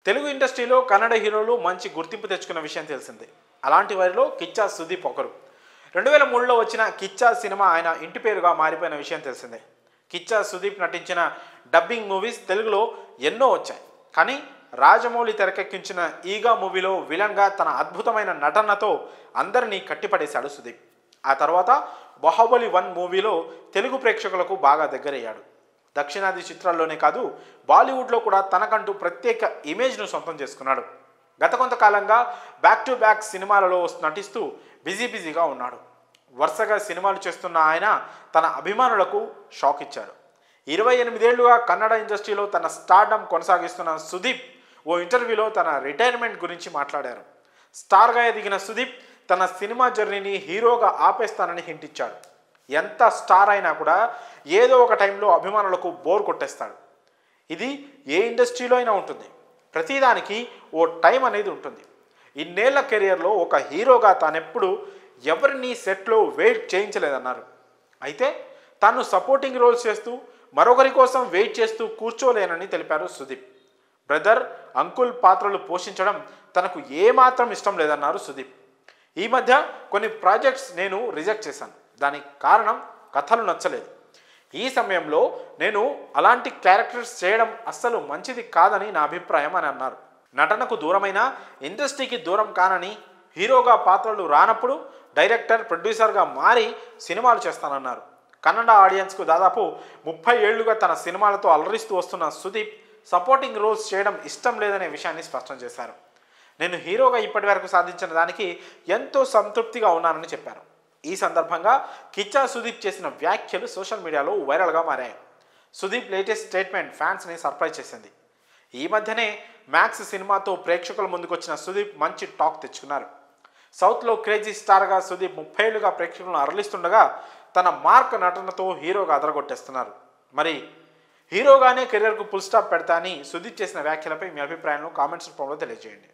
తెలుగు ఇండస్ట్రీలో కన్నడ హీరోలు మంచి గుర్తింపు తెచ్చుకున్న విషయం తెలిసిందే. అలాంటి వారిలో కిచ్చా సుదీప్ ఒకరు. 2003లో వచ్చిన కిచ్చా సినిమా ఆయన ఇంటి పేరుగా మారిపోయిన విషయం తెలిసిందే. కిచ్చా సుదీప్ నటించిన డబ్బింగ్ మూవీస్ తెలుగులో ఎన్నో వచ్చాయి. కానీ రాజమౌళి తెరకెక్కించిన ఈగా మూవీలో విలన్గా తన అద్భుతమైన నటనతో అందరినీ కట్టిపడేశాడు సుదీప్. ఆ తర్వాత బాహుబలి 1 మూవీలో తెలుగు ప్రేక్షకులకు బాగా దగ్గరయ్యాడు. దక్షిణాది చిత్రాల్లోనే కాదు, బాలీవుడ్లో కూడా తనకంటూ ప్రత్యేక ఇమేజ్ను సొంతం చేసుకున్నాడు. గత కొంతకాలంగా బ్యాక్ టు బ్యాక్ సినిమాలలో నటిస్తూ బిజీగా ఉన్నాడు. వరుసగా సినిమాలు చేస్తున్న ఆయన తన అభిమానులకు షాక్ ఇచ్చాడు. 28 ఏళ్లుగా కన్నడ ఇండస్ట్రీలో తన స్టార్డమ్ కొనసాగిస్తున్న సుదీప్ ఓ ఇంటర్వ్యూలో తన రిటైర్మెంట్ గురించి మాట్లాడారు. స్టార్గా ఎదిగిన సుదీప్ తన సినిమా జర్నీని హీరోగా ఆపేస్తానని హింట్ ఇచ్చాడు. ఎంత స్టార్ అయినా కూడా ఏదో ఒక టైంలో అభిమానులకు బోర్ కొట్టేస్తాడు. ఇది ఏ ఇండస్ట్రీలో అయినా ఉంటుంది. ప్రతిదానికి ఓ టైం అనేది ఉంటుంది. ఇన్నేళ్ల కెరియర్లో ఒక హీరోగా తానెప్పుడు ఎవరిని సెట్లో వెయిట్ చేయించలేదన్నారు. అయితే తాను సపోర్టింగ్ రోల్స్ చేస్తూ మరొకరి కోసం వెయిట్ చేస్తూ కూర్చోలేనని తెలిపారు సుదీప్. బ్రదర్, అంకుల్ పాత్రలు పోషించడం తనకు ఏమాత్రం ఇష్టం లేదన్నారు సుదీప్. ఈ మధ్య కొన్ని ప్రాజెక్ట్స్ నేను రిజెక్ట్ చేశాను. దానికి కారణం కథలు నచ్చలేదు. ఈ సమయంలో నేను అలాంటి క్యారెక్టర్స్ చేయడం అస్సలు మంచిది కాదని నా అభిప్రాయం అని అన్నారు. నటనకు దూరమైన ఇండస్ట్రీకి దూరం కానని, హీరోగా పాత్రలు రానప్పుడు డైరెక్టర్, ప్రొడ్యూసర్గా మారి సినిమాలు చేస్తానన్నారు. కన్నడ ఆడియన్స్కు దాదాపు 30 ఏళ్లుగా తన సినిమాలతో అలరిస్తూ వస్తున్న సుదీప్ సపోర్టింగ్ రోల్స్ చేయడం ఇష్టం లేదనే విషయాన్ని స్పష్టం చేశారు. నేను హీరోగా ఇప్పటి వరకు సాధించిన దానికి ఎంతో సంతృప్తిగా ఉన్నానని చెప్పారు. ఈ సందర్భంగా కిచ్చా సుదీప్ చేసిన వ్యాఖ్యలు సోషల్ మీడియాలో వైరల్గా మారాయి. సుదీప్ లేటెస్ట్ స్టేట్మెంట్ ఫ్యాన్స్ని సర్ప్రైజ్ చేసింది. ఈ మధ్యనే మ్యాక్స్ సినిమాతో ప్రేక్షకుల ముందుకొచ్చిన సుదీప్ మంచి టాక్ తెచ్చుకున్నారు. సౌత్లో క్రేజీ స్టార్గా సుదీప్ 30 ఏళ్లుగా ప్రేక్షకులను అరలిస్తుండగా తన మార్క్ నటనతో హీరోగా అదరగొట్టేస్తున్నారు. మరి హీరోగానే కెరీర్కు ఫుల్ స్టాప్ పెడతా అని సుదీప్ చేసిన వ్యాఖ్యలపై మీ అభిప్రాయాలను కామెంట్స్ రూపంలో తెలియజేయండి.